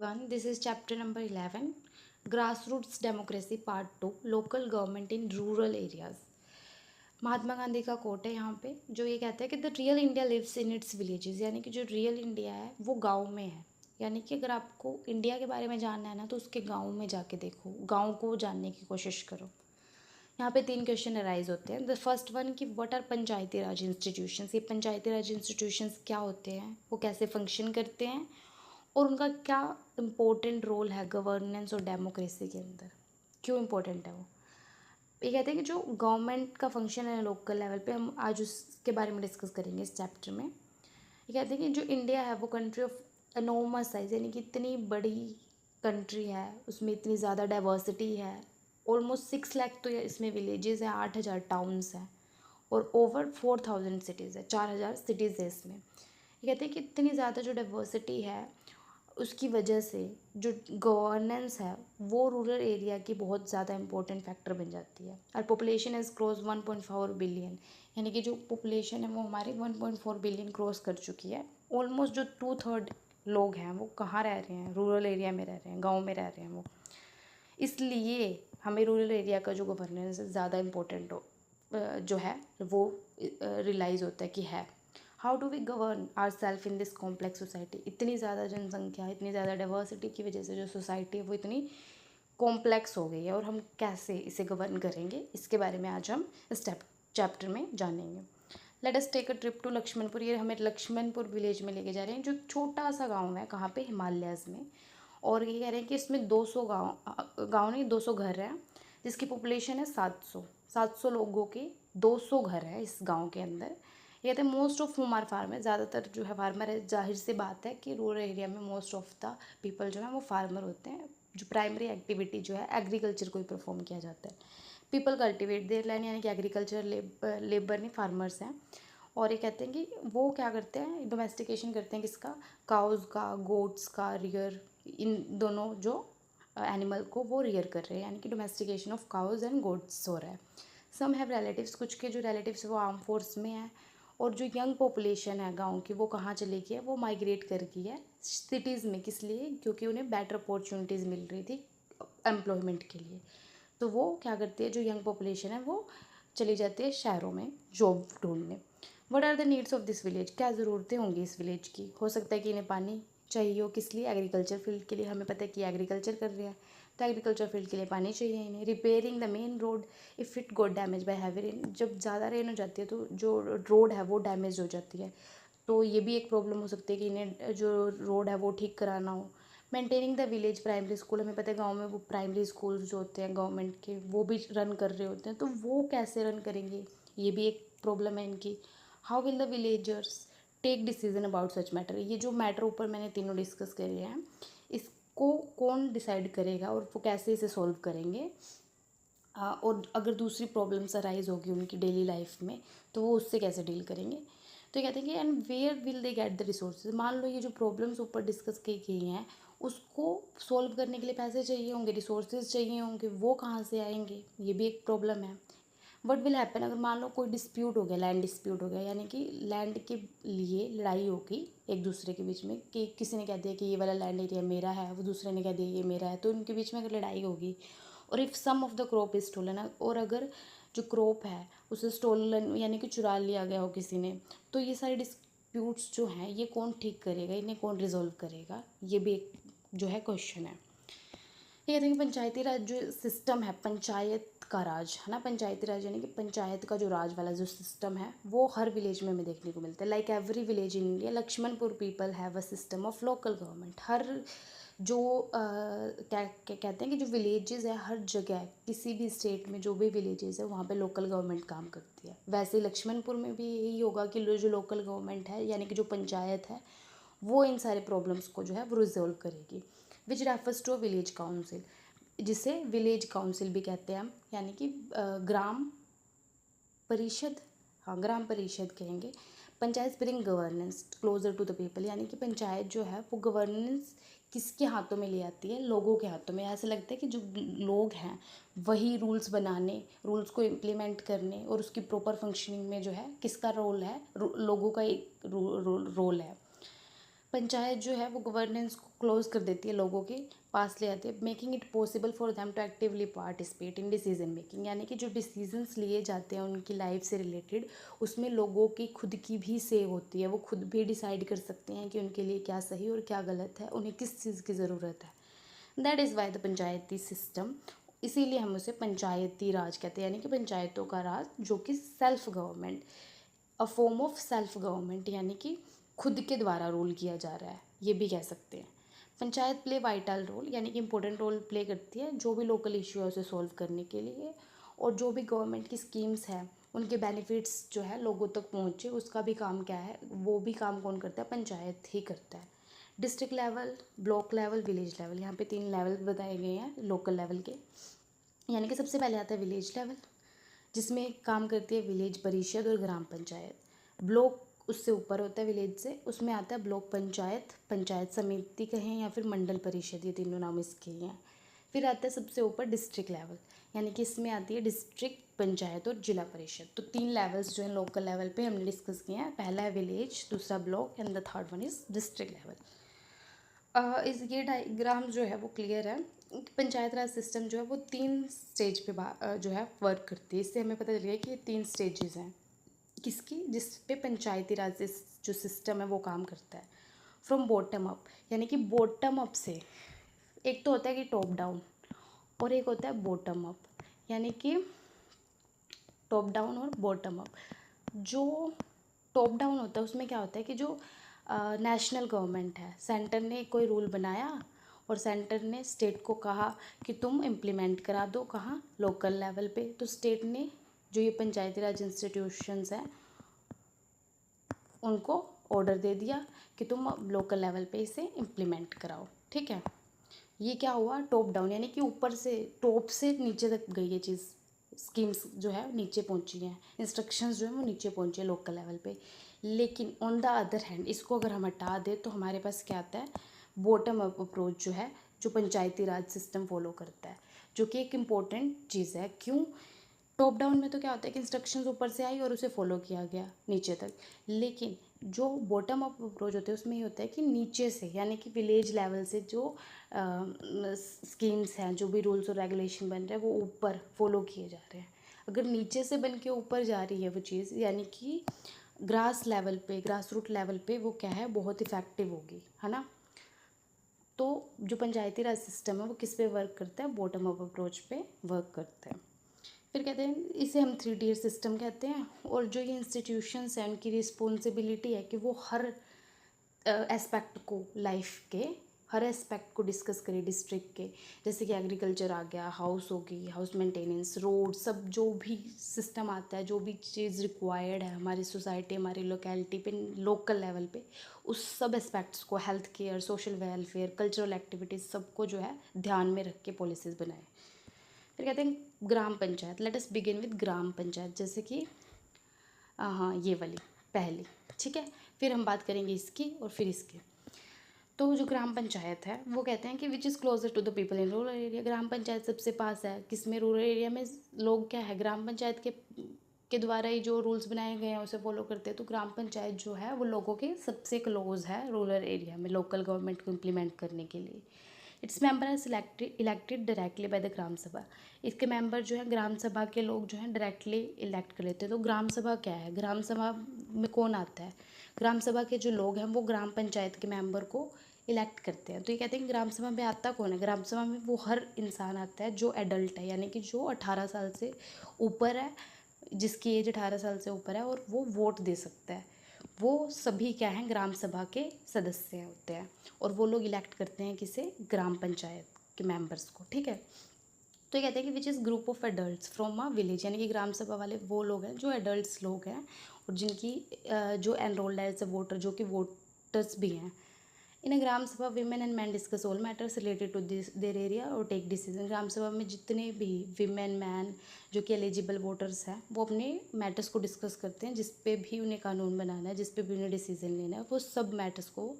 One, this is chapter number 11, Grassroots Democracy Part 2, Local Government in Rural Areas. Mahatma Gandhi का coat है यहाँ पे, जो ये कहता है कि the real India lives in its villages, यानी कि जो रियल इंडिया है वो गाँव में है। यानी कि अगर आपको इंडिया के बारे में जानना है ना, तो उसके गाँव में जाके देखो, गाँव को जानने की कोशिश करो। यहाँ पे 3 क्वेश्चन अराइज होते हैं। द फर्स्ट वन कि what are panchayati raj institutions, ये पंचायती राज इंस्टीट्यूशंस क्या होते हैं, वो कैसे फंक्शन करते हैं और उनका क्या इम्पोर्टेंट रोल है गवर्नेंस और डेमोक्रेसी के अंदर, क्यों इम्पोर्टेंट है वो। ये कहते हैं कि जो गवर्नमेंट का फंक्शन है लोकल लेवल पे, हम आज उसके बारे में डिस्कस करेंगे इस चैप्टर में। ये कहते हैं कि जो इंडिया है वो कंट्री ऑफ एनोमस साइज, यानी कि इतनी बड़ी कंट्री है, उसमें इतनी ज़्यादा डाइवर्सिटी है। ऑलमोस्ट 6 लाख तो इसमें विलेजेस हैं, 8,000 टाउन्स हैं और ओवर 4,000 सिटीज़ है, 4,000 सिटीज़ है इसमें। ये कहते हैं कि इतनी ज़्यादा जो डाइवर्सिटी है उसकी वजह से जो गवर्नेंस है वो रूरल एरिया की बहुत ज़्यादा इंपॉर्टेंट फैक्टर बन जाती है। और पॉपुलेशन इज़ क्रॉस 1.4 बिलियन, यानी कि जो पॉपुलेशन है वो हमारी 1.4 बिलियन क्रॉस कर चुकी है। ऑलमोस्ट जो 2/3 लोग हैं वो कहाँ रह रहे हैं, रूरल एरिया में रह रहे हैं, गाँव में रह रहे हैं वो। इसलिए हमें रूरल एरिया का जो गवर्नेंस ज़्यादा इम्पोर्टेंट जो है वो रियलाइज़ होता है कि है। How do we govern our self in this complex society, इतनी ज़्यादा जनसंख्या, इतनी ज़्यादा डाइवर्सिटी की वजह से जो सोसाइटी है वो इतनी कॉम्प्लेक्स हो गई है, और हम कैसे इसे गवर्न करेंगे इसके बारे में आज हम स्टेप चैप्टर में जानेंगे। Let us take a trip to Lakshmanpur. ये हमें लक्ष्मणपुर विलेज में लेके जा रहे हैं, जो छोटा सा गांव है, कहाँ पे, हिमालयाज़ में। और ये कह रहे हैं कि इसमें 200 गांव नहीं, 200 घर हैं, जिसकी पॉपुलेशन है 700 लोगों के 200 घर हैं इस गांव के अंदर। ये कहते हैं most of whom are farmer, ज़्यादातर जो है फार्मर है। जाहिर सी बात है कि रूरल एरिया में मोस्ट ऑफ द पीपल जो है वो फार्मर होते हैं। जो प्राइमरी एक्टिविटी जो है एग्रीकल्चर को ही परफॉर्म किया जाता है। पीपल कल्टिवेट देयर लैंड, यानी कि एग्रीकल्चर लेबर नहीं, फार्मर्स हैं। और ये कहते हैं कि वो क्या करते हैं, डोमेस्टिकेशन करते हैं किसका, काउज़ का, गोट्स का रियर, इन दोनों जो एनिमल को वो रियर कर रहे हैं, यानी कि domestication of cows and goats हो रहा है। सम हैव रिलेटिव्स, कुछ के जो रिलेटिव्स वो आर्म फोर्स में हैं। और जो यंग पॉपुलेशन है गांव की वो कहाँ चली गई है, वो माइग्रेट कर गई है सिटीज़ में। किस लिए, क्योंकि उन्हें बेटर अपॉर्चुनिटीज़ मिल रही थी एम्प्लॉयमेंट के लिए। तो वो क्या करती है, जो यंग पॉपुलेशन है वो चली जाती है शहरों में जॉब ढूंढने। What are the needs of this village, क्या ज़रूरतें होंगी इस विलेज की। हो सकता है कि इन्हें पानी चाहिए हो, किस लिए, एग्रीकल्चर फील्ड के लिए। हमें पता है कि एग्रीकल्चर कर रहे हैं, तो एग्रीकल्चर फील्ड के लिए पानी चाहिए इन्हें। Repairing the main road if it got damage bye heavy rain, जब ज़्यादा रेन हो जाती है तो जो रोड है वो डैमेज हो जाती है, तो ये भी एक प्रॉब्लम हो सकती है कि इन्हें जो रोड है वो ठीक कराना हो। Maintaining the village primary school, हमें पता है गांव में वो प्राइमरी स्कूल जो होते हैं गवर्नमेंट के वो भी रन कर रहे होते हैं, तो वो कैसे रन करेंगे, ये भी एक प्रॉब्लम है इनकी। How will the villagers take decision about such matter, ये जो मैटर ऊपर मैंने तीनों डिस्कस करे हैं इसको कौन डिसाइड करेगा और वो कैसे इसे सॉल्व करेंगे। और अगर दूसरी प्रॉब्लम्स अराइज होगी उनकी डेली लाइफ में तो वो उससे कैसे डील करेंगे। तो ये कहते हैं कि and where will they get the resources, मान लो ये जो प्रॉब्लम्स ऊपर डिस्कस की गई हैं उसको सॉल्व करने के लिए पैसे चाहिए होंगे, रिसोर्सेज चाहिए होंगे, वो कहाँ से आएंगे, ये भी एक प्रॉब्लम है। वट विल हैपन, अगर मान लो कोई डिस्प्यूट हो गया, लैंड डिस्प्यूट हो गया, यानी कि लैंड के लिए लड़ाई होगी एक दूसरे के बीच में, कि किसी ने कह दिया कि ये वाला लैंड एरिया मेरा है, वो दूसरे ने कह दिया ये मेरा है, तो उनके बीच में अगर लड़ाई होगी। और if some of the crop is stolen, और अगर जो क्रॉप है उसे स्टोलन यानी कि चुरा लिया गया हो किसी ने, तो ये सारे डिस्प्यूट्स जो हैं ये कौन ठीक करेगा, इन्हें कौन रिजॉल्व करेगा, ये भी एक जो है क्वेश्चन है। ये कहते हैं कि पंचायती राज जो सिस्टम है, पंचायत का राज है ना, पंचायती राज यानी कि पंचायत का जो राज वाला जो सिस्टम है वो हर विलेज में हमें देखने को मिलता है। Like every village in India, Lakshmanpur people have a system of local government. हर जो कहते हैं कि जो विलेजेस है हर जगह, किसी भी स्टेट में जो भी विलेजेस है वहाँ पे लोकल गवर्नमेंट काम करती है। वैसे ही लक्ष्मणपुर में भी यही होगा कि जो लोकल गवर्नमेंट है यानी कि जो पंचायत है वो इन सारे प्रॉब्लम्स को जो है वो रिजोल्व करेगी। Which refers to a village council, जिसे विलेज काउंसिल भी कहते हैं हम, यानी कि ग्राम परिषद, हाँ ग्राम परिषद कहेंगे। Panchayat bring governance closer to the people, यानी कि पंचायत जो है वो गवर्नेंस किसके हाथों में ले आती है, लोगों के हाथों में। ऐसा लगता है कि जो लोग हैं वही रूल्स बनाने, रूल्स को इम्प्लीमेंट करने और उसकी प्रॉपर फंक्शनिंग में जो है किसका रोल है, लोगों का एक रोल है। पंचायत जो है वो गवर्नेंस को क्लोज कर देती है, लोगों के पास ले आती है, making it possible for them to actively participate in decision making. यानी कि जो डिसीजंस लिए जाते हैं उनकी लाइफ से रिलेटेड, उसमें लोगों की खुद की भी से होती है, वो खुद भी डिसाइड कर सकते हैं कि उनके लिए क्या सही और क्या गलत है, उन्हें किस चीज़ की ज़रूरत है। That is why the Panchayati system, इसीलिए हम उसे पंचायती राज कहते हैं, यानी कि पंचायतों का राज, जो कि self government, a form of self government, यानी कि खुद के द्वारा रूल किया जा रहा है, ये भी कह सकते हैं। पंचायत प्ले वाइटल रोल, यानी कि इंपॉर्टेंट रोल प्ले करती है जो भी लोकल इशू है उसे सॉल्व करने के लिए, और जो भी गवर्नमेंट की स्कीम्स हैं उनके बेनिफिट्स जो है लोगों तक पहुँचे, उसका भी काम क्या है, वो भी काम कौन करता है, पंचायत ही करता है। District level, block level, village level, यहाँ पे 3 लेवल बताए गए हैं लोकल लेवल के। यानी कि सबसे पहले आता है विलेज लेवल, जिसमें काम करती है विलेज परिषद और ग्राम पंचायत। ब्लॉक उससे ऊपर होता है विलेज से, उसमें आता है ब्लॉक पंचायत, पंचायत समिति कहें या फिर मंडल परिषद, ये तीनों नाम इसके ही हैं। फिर आता है सबसे ऊपर डिस्ट्रिक्ट लेवल, यानी कि इसमें आती है डिस्ट्रिक्ट पंचायत और जिला परिषद। तो 3 लेवल्स जो है लोकल लेवल पे हमने डिस्कस किए हैं, पहला है विलेज, दूसरा block and the third one is district level. इस ये डायग्राम जो है वो क्लियर है कि पंचायत राज सिस्टम जो है वो 3 स्टेज पे जो है वर्क करती है। इससे हमें पता चल गया कि ये 3 स्टेजेस हैं किसकी, जिस पे पंचायती राज जो सिस्टम है वो काम करता है। फ्रॉम बॉटम अप, यानी कि बॉटम अप से, एक तो होता है कि टॉप डाउन और एक होता है बॉटम अप, यानी कि टॉप डाउन और बॉटम अप। जो टॉप डाउन होता है उसमें क्या होता है कि जो नेशनल गवर्नमेंट है, सेंटर ने कोई रूल बनाया और सेंटर ने स्टेट को कहा कि तुम इम्प्लीमेंट करा दो, कहाँ, लोकल लेवल पे। तो स्टेट ने जो ये पंचायती राज इंस्टीट्यूशंस हैं उनको ऑर्डर दे दिया कि तुम लोकल लेवल पे इसे इम्प्लीमेंट कराओ, ठीक है। ये क्या हुआ, टॉप डाउन, यानी कि ऊपर से, टॉप से नीचे तक गई ये चीज़, स्कीम्स जो है नीचे पहुंची हैं, इंस्ट्रक्शंस जो है वो नीचे पहुंचे लोकल लेवल पे। लेकिन ऑन द अदर हैंड इसको अगर हम हटा दें तो हमारे पास क्या आता है, बॉटम अप अप्रोच जो है, जो पंचायती राज सिस्टम फॉलो करता है, जो कि एक इम्पोर्टेंट चीज़ है। क्यों, टॉप डाउन में तो क्या होता है कि इंस्ट्रक्शंस ऊपर से आई और उसे फॉलो किया गया नीचे तक, लेकिन जो बॉटम अप अप्रोच होते हैं उसमें ये होता है कि नीचे से, यानी कि विलेज लेवल से जो स्कीम्स हैं, जो भी रूल्स और रेगुलेशन बन रहे हैं वो ऊपर फॉलो किए जा रहे हैं। अगर नीचे से बन के ऊपर जा रही है वो चीज़, यानी कि ग्रास लेवल पे, ग्रास रूट लेवल पे वो क्या है, बहुत इफ़ेक्टिव होगी, है ना। तो जो पंचायती राज सिस्टम है वो किस पे वर्क करता है, बॉटम अप अप्रोच पे वर्क करता है। फिर कहते हैं, इसे हम 3 टियर सिस्टम कहते हैं। और जो ये इंस्टीट्यूशंस हैं उनकी रिस्पॉन्सिबिलिटी है कि वो हर एस्पेक्ट को, लाइफ के हर एस्पेक्ट को डिस्कस करें डिस्ट्रिक्ट के, जैसे कि एग्रीकल्चर आ गया, हाउस होगी, हाउस मेंटेनेंस, रोड, सब जो भी सिस्टम आता है, जो भी चीज़ रिक्वायर्ड है हमारी सोसाइटी, हमारी लोकेलिटी पे, लोकल लेवल पे, उस सब एस्पेक्ट्स को, health care, social welfare, cultural activities, सबको जो है ध्यान में रख के पॉलिसीज़ बनाए। फिर कहते हैं gram panchayat, let us begin with gram panchayat, जैसे कि हाँ ये वाली पहली, ठीक है। फिर हम बात करेंगे इसकी और फिर इसकी। तो जो ग्राम पंचायत है वो कहते हैं कि which is closer to the people in rural area, gram panchayat सबसे पास है किसमें, रूरल एरिया में। लोग क्या है, ग्राम पंचायत के द्वारा ही जो रूल्स बनाए गए हैं उसे फॉलो करते हैं। तो ग्राम पंचायत जो है वो लोगों के सबसे क्लोज है रूरल एरिया में, लोकल गवर्नमेंट को इम्प्लीमेंट करने के लिए। इट्स मेंबर है elected directly by the gram सभा, इसके मेंबर जो है ग्राम सभा के लोग जो हैं डायरेक्टली इलेक्ट कर लेते हैं। तो ग्राम सभा क्या है, ग्राम सभा में कौन आता है, ग्राम सभा के जो लोग हैं वो ग्राम पंचायत के मेंबर को इलेक्ट करते हैं। तो ये कहते हैं कि ग्राम सभा में आता कौन है, ग्राम सभा में वो हर इंसान आता है जो एडल्ट है, यानी कि जो 18 साल से ऊपर है, जिसकी एज 18 साल से ऊपर है और वो वोट दे सकता है। वो सभी क्या हैं, ग्राम सभा के सदस्य होते हैं और वो लोग इलेक्ट करते हैं किसे, ग्राम पंचायत के मेंबर्स को, ठीक है। तो ये कहते हैं कि which is group of adults from a village, यानी कि ग्राम सभा वाले वो लोग हैं जो एडल्ट्स लोग हैं और जिनकी जो एनरोल्ड है एज अ वोटर, जो कि वोटर्स भी हैं। इन a gram sabha women and men discuss all matters related to this their area और टेक डिसीजन। ग्राम सभा में जितने भी विमेन मैन जो कि एलिजिबल वोटर्स हैं वो अपने मैटर्स को डिस्कस करते हैं, जिस पे भी उन्हें कानून बनाना है, जिस पे भी उन्हें डिसीजन लेना है, वो सब मैटर्स को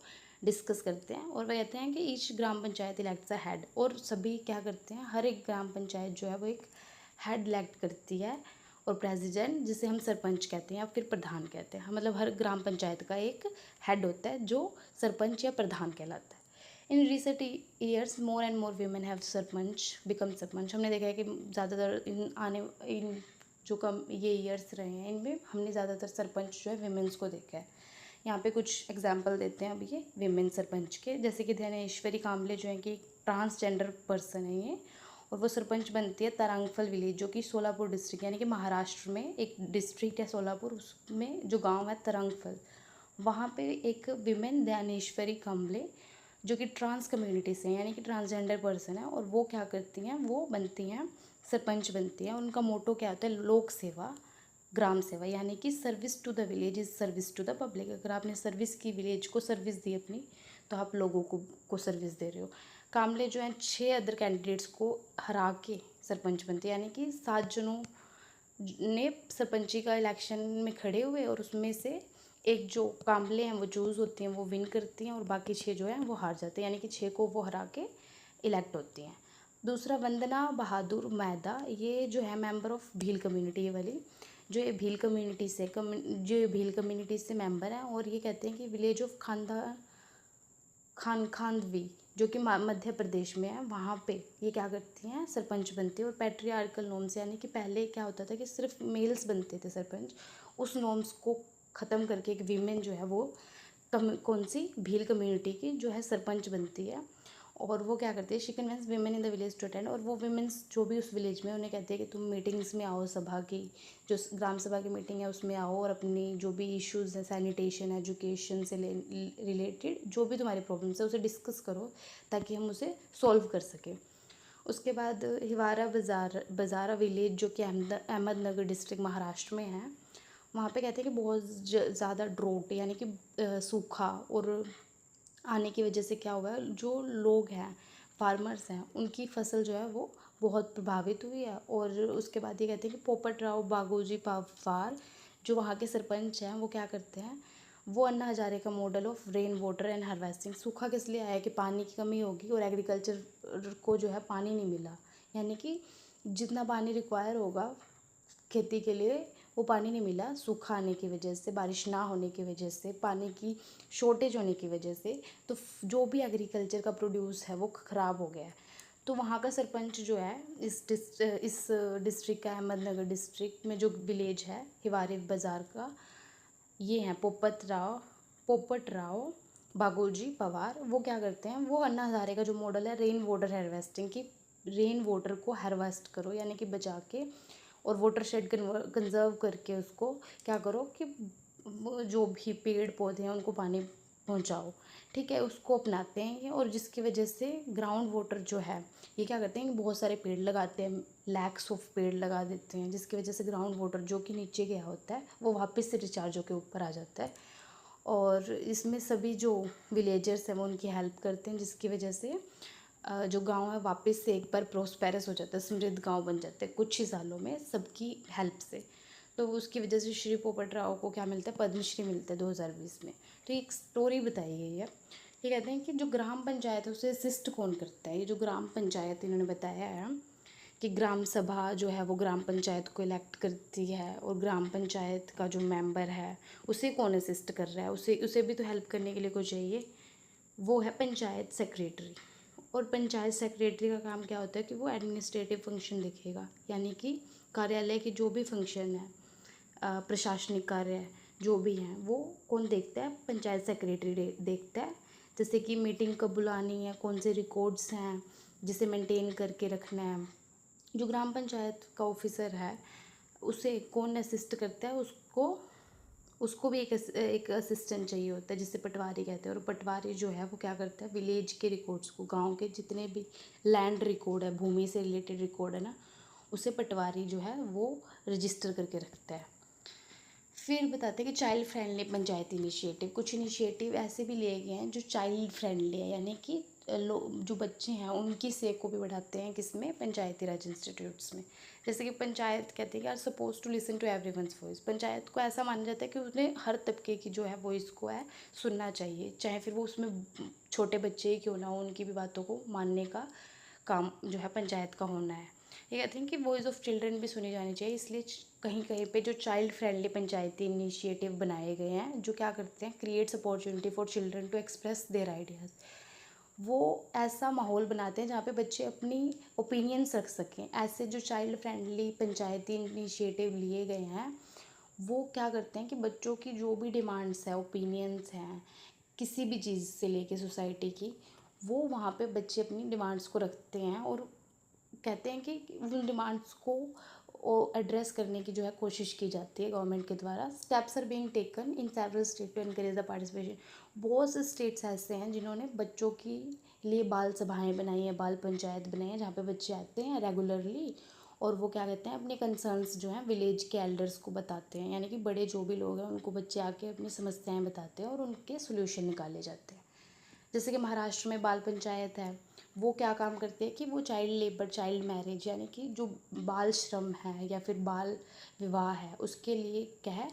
डिस्कस करते हैं। और वह कहते हैं कि each gram panchayat elects a head, और सभी क्या करते हैं, हर एक ग्राम पंचायत जो है वो एक हेड इलेक्ट करती है और प्रेसिडेंट जिसे हम सरपंच कहते हैं या फिर प्रधान कहते हैं। मतलब हर ग्राम पंचायत का एक हेड होता है जो सरपंच या प्रधान कहलाता है। In recent years more and more women have sarpanch become sarpanch. हमने देखा है कि ज़्यादातर इन जो कम ये ईयर्स रहे हैं इनमें हमने ज़्यादातर सरपंच जो है विमेंस को देखा है। यहाँ पे कुछ एग्जांपल देते हैं अभी ये विमेन सरपंच के, जैसे कि धनेश्वरी कांबले जो है कि ट्रांसजेंडर पर्सन है ये, और वो सरपंच बनती है तरांगफल विलेज जो कि सोलापुर डिस्ट्रिक्ट यानी कि महाराष्ट्र में एक डिस्ट्रिक्ट है सोलापुर, उसमें जो गांव है तरांगफल, वहाँ पे एक विमेन धनेश्वरी कांबले जो कि ट्रांस कम्युनिटी से यानी कि ट्रांसजेंडर पर्सन है, और वो क्या करती हैं, वो बनती हैं सरपंच बनती हैं। उनका मोटो क्या होता है, लोक सेवा ग्राम सेवा, यानी कि service to the village is service to the public. अगर आपने सर्विस की, विलेज को सर्विस दी अपनी, तो आप लोगों को सर्विस दे रहे हो। कामले जो हैं 6 अदर कैंडिडेट्स को हरा के सरपंच बनते हैं, यानी कि 7 जनों ने सरपंची का इलेक्शन में खड़े हुए और उसमें से एक जो कामले हैं वो चूज़ होती हैं, वो विन करती हैं, और बाकी 6 जो हैं वो हार जाते हैं, यानी कि 6 को वो हरा के इलेक्ट होती हैं। दूसरा वंदना बहादुर मैदा, ये जो है मेंबर ऑफ भील कम्युनिटी, ये वाली जो ये भील कम्युनिटी से मेंबर हैं, और ये कहते हैं कि विलेज ऑफ खानखांदवी जो कि मध्य प्रदेश में है, वहाँ पे ये क्या करती हैं, सरपंच बनती है। और पैट्रियार्कल नॉर्म्स, यानी कि पहले क्या होता था कि सिर्फ मेल्स बनते थे सरपंच, उस नॉर्म्स को ख़त्म करके एक वीमेन जो है वो कौन सी भील कम्युनिटी की जो है सरपंच बनती है। और वो क्या करती है, she convince women in the village to attend, और वो वीमेंस जो भी उस विलेज में, उन्हें कहती है कि तुम मीटिंग्स में आओ, सभा की जो ग्राम सभा की मीटिंग है उसमें आओ, और अपनी जो भी इश्यूज़ हैं, सैनिटेशन, एजुकेशन से रिलेटेड जो भी तुम्हारी प्रॉब्लम्स है उसे डिस्कस करो ताकि हम उसे सॉल्व कर सकें। उसके बाद हिवारा बज़ारा विलेज जो कि अहमदनगर डिस्ट्रिक्ट महाराष्ट्र में है, वहाँ पे कहते हैं कि बहुत ज़्यादा ड्रोट यानी कि सूखा और आने की वजह से क्या हुआ है, जो लोग हैं, फार्मर्स हैं, उनकी फसल जो है वो बहुत प्रभावित हुई है। और उसके बाद ये कहते हैं कि पोपट राव बागोजी पवार जो वहाँ के सरपंच हैं, वो क्या करते हैं, वो अन्ना हजारे का model of rain water and harvesting. सूखा किस लिए आया कि पानी की कमी होगी और एग्रीकल्चर को जो है पानी नहीं मिला, यानी कि जितना पानी रिक्वायर होगा खेती के लिए वो पानी नहीं मिला, सूखा आने की वजह से, बारिश ना होने की वजह से, पानी की शॉर्टेज होने की वजह से, तो जो भी एग्रीकल्चर का प्रोड्यूस है वो ख़राब हो गया है। तो वहाँ का सरपंच जो है इस डिस्ट्रिक्ट का, अहमदनगर डिस्ट्रिक्ट में जो विलेज है हिवारे बाज़ार का, ये हैं पोपट राव बागोजी पवार। वो क्या करते हैं, वो अन्ना हज़ारे का जो मॉडल है रेन वाटर हार्वेस्टिंग की, रेन वाटर को हार्वेस्ट करो यानी कि बचा के, और वाटर शेड कंजर्व करके उसको क्या करो कि जो भी पेड़ पौधे हैं उनको पानी पहुंचाओ, ठीक है, उसको अपनाते हैं ये। और जिसकी वजह से ग्राउंड वाटर जो है, ये क्या करते हैं कि बहुत सारे पेड़ लगाते हैं, लैक्स ऑफ पेड़ लगा देते हैं, जिसकी वजह से ग्राउंड वाटर जो कि नीचे गया होता है वो वापस से रिचार्ज होकर ऊपर आ जाता है। और इसमें सभी जो विलेजर्स हैं वो उनकी हेल्प करते हैं, जिसकी वजह से जो गांव है वापस से एक बार प्रोस्पेरस हो जाता है, समृद्ध गांव बन जाता है कुछ ही सालों में सबकी हेल्प से। तो उसकी वजह से श्री पोपट राव को क्या मिलता है, पद्मश्री मिलता है 2020 में। तो एक स्टोरी बताई गई है, ये कहते हैं कि जो ग्राम पंचायत है उसे असिस्ट कौन करता है। ये जो ग्राम पंचायत इन्होंने बताया है कि ग्राम सभा जो है वो ग्राम पंचायत को इलेक्ट करती है, और ग्राम पंचायत का जो मेंबर है उसे कौन असिस्ट कर रहा है, उसे भी तो हेल्प करने के लिए कोई चाहिए, वो है पंचायत सेक्रेटरी। और पंचायत सेक्रेटरी का काम क्या होता है कि वो एडमिनिस्ट्रेटिव फंक्शन देखेगा, यानी कि कार्यालय के जो भी फंक्शन है, प्रशासनिक कार्य जो भी हैं वो कौन देखता है, पंचायत सेक्रेटरी देखता है। जैसे कि मीटिंग कब बुलानी है, कौन से रिकॉर्ड्स हैं जिसे मेंटेन करके रखना है। जो ग्राम पंचायत का ऑफिसर है उसे कौन असिस्ट करता है, उसको भी एक असिस्टेंट चाहिए होता है जिसे पटवारी कहते हैं। और पटवारी जो है वो क्या करता है, विलेज के रिकॉर्ड्स को, गांव के जितने भी लैंड रिकॉर्ड है, भूमि से रिलेटेड रिकॉर्ड है ना, उसे पटवारी जो है वो रजिस्टर करके रखता है। फिर बताते हैं कि चाइल्ड फ्रेंडली पंचायत इनिशिएटिव, कुछ इनिशिएटिव ऐसे भी लिए गए हैं जो चाइल्ड फ्रेंडली है, यानी कि जो बच्चे हैं उनकी सेक को भी बढ़ाते हैं, किसमें, पंचायती राज इंस्टीट्यूट्स में। जैसे कि पंचायत कहते हैं कि are suppose to listen to everyone's voice. Panchayat को ऐसा माना जाता है कि उन्हें हर तबके की जो है वॉइस को है सुनना चाहिए, चाहे फिर वो उसमें छोटे बच्चे ही क्यों ना हो, उनकी भी बातों को मानने का काम जो है पंचायत का होना है। ये कहते हैं कि वॉइस ऑफ चिल्ड्रन भी सुनी जानी चाहिए, इसलिए कहीं कहीं पे जो चाइल्ड फ्रेंडली पंचायती इनिशिएटिव बनाए गए हैं, जो क्या करते हैं, creates opportunity for children to express their ideas. वो ऐसा माहौल बनाते हैं जहाँ पे बच्चे अपनी ओपिनियंस रख सकें। ऐसे जो चाइल्ड फ्रेंडली पंचायती इनिशिएटिव लिए गए हैं, वो क्या करते हैं कि बच्चों की जो भी डिमांड्स है, ओपिनियंस हैं, किसी भी चीज़ से लेके सोसाइटी की, वो वहाँ पे बच्चे अपनी डिमांड्स को रखते हैं और कहते हैं कि उन डिमांड्स को एड्रेस करने की जो है कोशिश की जाती है गवर्नमेंट के द्वारा। Steps are being taken in several state to encourage the participation. बहुत से स्टेट्स ऐसे हैं जिन्होंने बच्चों की लिए बाल सभाएं बनाई हैं, बाल पंचायत बनाई हैं, जहाँ पे बच्चे आते हैं रेगुलरली और वो क्या कहते हैं, अपने कंसर्न्स जो हैं विलेज के एल्डर्स को बताते हैं, यानी कि बड़े जो भी लोग हैं उनको बच्चे आके अपनी समस्याएं बताते हैं और उनके सोल्यूशन निकाले जाते हैं। जैसे कि महाराष्ट्र में बाल पंचायत है, वो क्या काम करते हैं कि वो चाइल्ड लेबर, चाइल्ड मैरिज, यानी कि जो बाल श्रम है या फिर बाल विवाह है, उसके लिए क्या है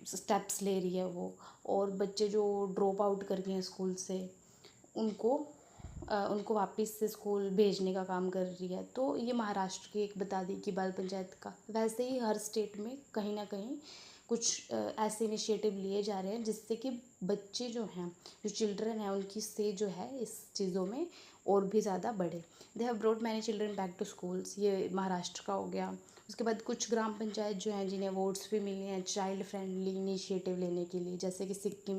स्टेप्स ले रही है वो। और बच्चे जो ड्रॉप आउट कर गए हैं स्कूल से, उनको वापस से स्कूल भेजने का काम कर रही है। तो ये महाराष्ट्र की एक बता दी कि बाल पंचायत का। वैसे ही हर स्टेट में कहीं ना कहीं कुछ ऐसे इनिशिएटिव लिए जा रहे हैं जिससे कि बच्चे जो हैं, जो चिल्ड्रन हैं, उनकी स्टेज जो है इस चीज़ों में और भी ज़्यादा बढ़े। They have brought many children back to schools, ये महाराष्ट्र का हो गया। उसके बाद कुछ ग्राम पंचायत जो हैं जिन्हें अवार्ड्स भी मिले हैं चाइल्ड फ्रेंडली इनिशिएटिव लेने के लिए, जैसे कि सिक्किम।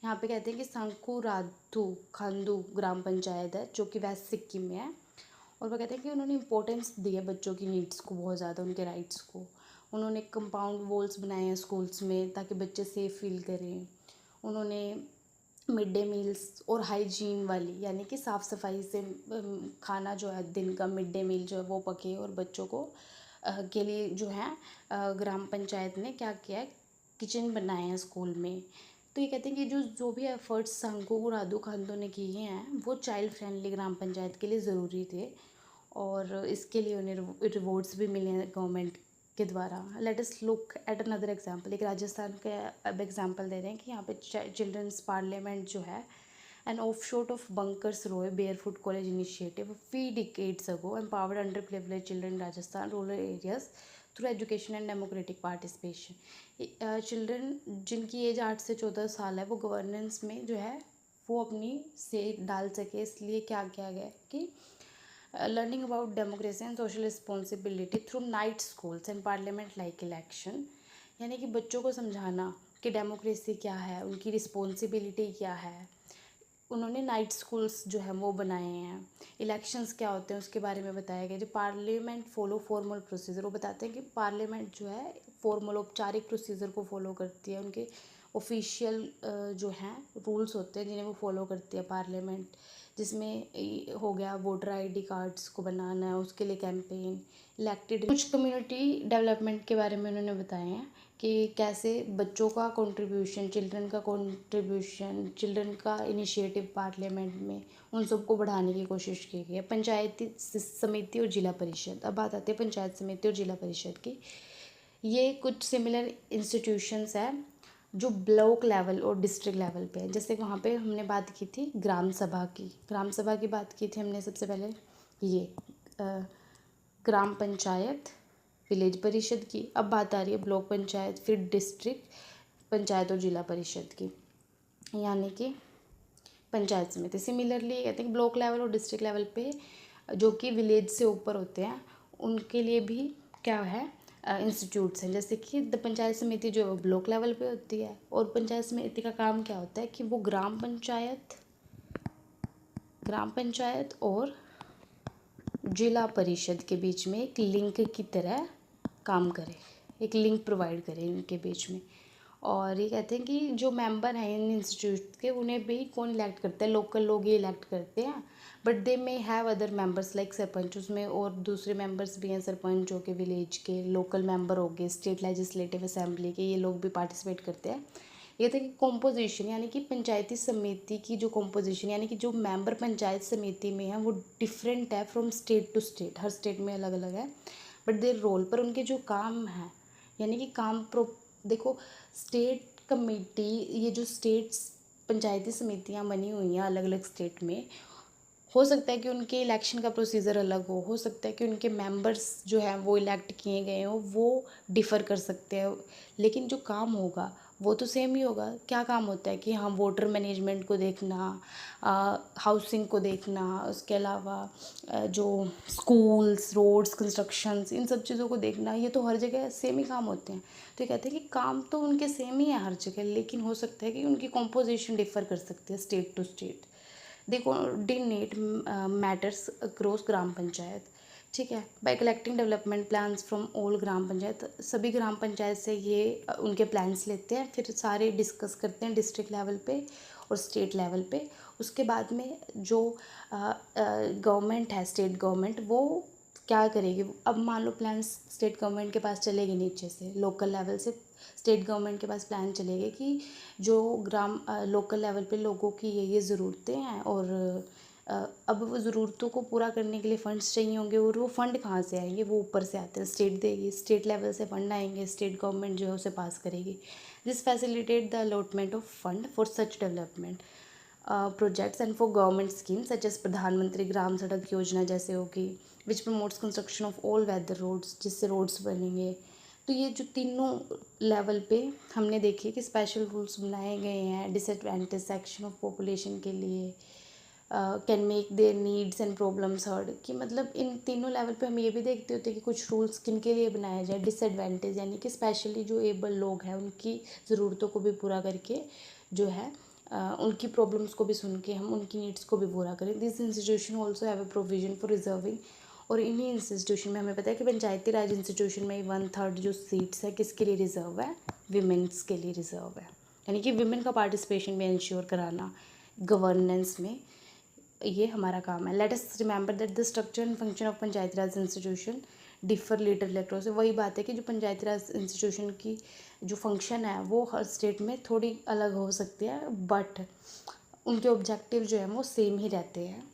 यहाँ पे कहते हैं कि संकुराधु खांडू ग्राम पंचायत है जो कि वेस्ट सिक्किम में है। और वो कहते हैं कि उन्होंने इम्पोर्टेंस दी है बच्चों की नीड्स को, बहुत ज़्यादा उनके राइट्स को। उन्होंने कंपाउंड वॉल्स बनाए हैं स्कूल्स में ताकि बच्चे सेफ़ फील करें। उन्होंने मिड डे मील्स और हाइजीन वाली, यानी कि साफ़ सफाई से खाना जो है, दिन का मिड डे मील जो है वो पके और बच्चों को के लिए जो है ग्राम पंचायत ने क्या किया है, किचन बनाए हैं स्कूल में। तो ये कहते हैं कि जो भी एफर्ट्स संकू राधू खांडू ने किए हैं वो चाइल्ड फ्रेंडली ग्राम पंचायत के लिए ज़रूरी थे और इसके लिए उन्हें रिवॉर्ड्स भी मिले हैं गवर्नमेंट के द्वारा। Let us look at another example. एक राजस्थान का अब एग्जांपल दे रहे हैं कि यहाँ पे चिल्ड्रंस पार्लियामेंट जो है, N offshoot of Bunkers Roy Barefoot College initiative a few decades ago empowered underprivileged children in Rajasthan rural areas through education and democratic participation। Children जिनकी एज 8 से 14 साल है वो गवर्नेंस में जो है वो अपनी से डाल सके, इसलिए क्या किया गया कि learning about democracy and social responsibility through night schools and parliament like election. यानी कि बच्चों को समझाना कि डेमोक्रेसी क्या है, उनकी रिस्पॉन्सिबिलिटी क्या है। उन्होंने नाइट स्कूल्स जो है वो बनाए हैं। इलेक्शंस क्या होते हैं उसके बारे में बताया गया। जो पार्लियामेंट फॉलो फॉर्मल प्रोसीजर, वो बताते हैं कि पार्लियामेंट जो है फॉर्मल औपचारिक प्रोसीजर को फॉलो करती है। उनके ऑफिशियल जो हैं रूल्स होते हैं जिन्हें वो फॉलो करती है पार्लियामेंट, जिसमें हो गया वोटर आईडी कार्ड्स को बनाना है, उसके लिए कैंपेन, इलेक्टेड। कुछ कम्युनिटी डेवलपमेंट के बारे में उन्होंने बताए हैं कि कैसे बच्चों का कंट्रीब्यूशन, चिल्ड्रन का कंट्रीब्यूशन, चिल्ड्रन का इनिशिएटिव पार्लियामेंट में, उन सबको बढ़ाने की कोशिश की गई है। पंचायती समिति और जिला परिषद। अब बात आती है पंचायत समिति और जिला परिषद की। ये कुछ सिमिलर इंस्टीट्यूशंस हैं जो ब्लॉक लेवल और डिस्ट्रिक्ट लेवल पे है। जैसे वहाँ पे हमने बात की थी ग्राम सभा की, ग्राम सभा की बात की थी हमने सबसे पहले। ये ग्राम पंचायत, विलेज परिषद की। अब बात आ रही है ब्लॉक पंचायत, फिर डिस्ट्रिक्ट पंचायत और जिला परिषद की, यानी कि पंचायत समिति। सिमिलरली कहते हैं ब्लॉक लेवल और डिस्ट्रिक्ट लेवल पे जो कि विलेज से ऊपर होते हैं उनके लिए भी क्या है इंस्टीट्यूट्स हैं। जैसे कि द पंचायत समिति जो ब्लॉक लेवल पे होती है, और पंचायत समिति का काम क्या होता है कि वो ग्राम पंचायत और जिला परिषद के बीच में एक लिंक की तरह काम करे, एक लिंक प्रोवाइड करे इनके बीच में। और ये कहते हैं कि जो मेंबर हैं इन इंस्टीट्यूट के, उन्हें भी कौन इलेक्ट करता है, लोकल लोग ही इलेक्ट करते हैं। But they may have other members like sarpanch, उसमें और दूसरे मेंबर्स भी हैं, सरपंच हो के, विलेज के, लोकल मेंबर हो गए, स्टेट लेजिस्लेटिव असेंबली के, ये लोग भी पार्टिसिपेट करते हैं। ये था कि कॉम्पोजिशन, यानी कि पंचायती समिति की जो कॉम्पोजिशन, यानी कि जो मेंबर पंचायत समिति में है वो डिफरेंट है फ्रॉम स्टेट टू स्टेट, हर स्टेट में अलग अलग है। बट देयर रोल, पर उनके जो काम हैं, यानी कि काम देखो स्टेट कमेटी, ये जो स्टेट्स पंचायती समितियां बनी हुई हैं अलग अलग स्टेट में, हो सकता है कि उनके इलेक्शन का प्रोसीजर अलग हो सकता है कि उनके मेंबर्स जो हैं वो इलेक्ट किए गए हों, वो डिफ़र कर सकते हैं, लेकिन जो काम होगा वो तो सेम ही होगा। क्या काम होता है कि हाँ, वाटर मैनेजमेंट को देखना, हाउसिंग को देखना, उसके अलावा जो स्कूल्स, रोड्स, कंस्ट्रक्शंस, इन सब चीज़ों को देखना, ये तो हर जगह सेम ही काम होते हैं। तो ये कहते हैं कि काम तो उनके सेम ही है हर जगह, लेकिन हो सकता है कि उनकी कॉम्पोजिशन डिफ़र कर सकती है state to state. They coordinate matters across gram panchayat, ठीक है, by collecting development plans from all gram panchayat. सभी ग्राम पंचायत से ये उनके प्लान्स लेते हैं, फिर सारे डिस्कस करते हैं डिस्ट्रिक्ट लेवल पे और स्टेट लेवल पे। उसके बाद में जो गवर्नमेंट है, स्टेट गवर्नमेंट, वो क्या करेगी। अब मान लो प्लान स्टेट गवर्नमेंट के पास चलेगी, नीचे से लोकल लेवल से स्टेट गवर्नमेंट के पास प्लान चलेगा कि जो ग्राम लोकल लेवल पे लोगों की ये ज़रूरतें हैं, और अब वो ज़रूरतों को पूरा करने के लिए फ़ंड्स चाहिए होंगे, और वो फ़ंड कहाँ से आएंगे, वो ऊपर से आते हैं, स्टेट देगी, स्टेट लेवल से फ़ंड आएंगे, स्टेट गवर्नमेंट जो है उसे पास करेगी। This facilitate the allotment of fund for such development projects and for government scheme such as Pradhan Mantri Gram Sadak Yojana जैसे होगी, which promotes construction of all weather roads, जिससे रोड्स बनेंगे। तो ये जो तीनों लेवल पे हमने देखे कि स्पेशल रूल्स बनाए गए हैं डिसएडवांटेज सेक्शन ऑफ पॉपुलेशन के लिए, can make their needs and problems heard, कि मतलब इन तीनों लेवल पे हम ये भी देखते होते हैं कि कुछ रूल्स किन के लिए बनाए जाए, डिसएडवांटेज यानी कि स्पेशली जो एबल लोग हैं उनकी ज़रूरतों को भी पूरा करके जो है उनकी प्रॉब्लम्स को भी सुन के हम उनकी नीड्स को भी पूरा करें। This institution also have a provision for reserving, और इन्हीं इंस्टीट्यूशन में हमें पता है कि पंचायती राज इंस्टीट्यूशन में 1/3 जो सीट्स है किसके लिए रिजर्व है, विमेंस के लिए रिजर्व है, यानी कि विमेन का पार्टिसिपेशन भी इंश्योर कराना गवर्नेंस में, ये हमारा काम है। Let us remember that the structure and function of Panchayati Raj institution differ leader electro से। वही बात है कि जो पंचायती राज इंस्टीट्यूशन की जो फंक्शन है वो हर स्टेट में थोड़ी अलग हो सकती है, बट उनके ऑब्जेक्टिव जो है वो सेम ही रहते हैं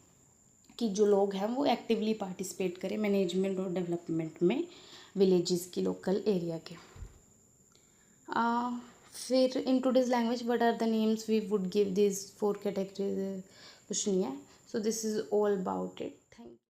कि जो लोग हैं वो एक्टिवली पार्टिसिपेट करें मैनेजमेंट और डेवलपमेंट में विलेजेस की, लोकल एरिया के। फिर in today's language what are the names we would give this 4 categories, कुछ नहीं है। So this is all about it. Thank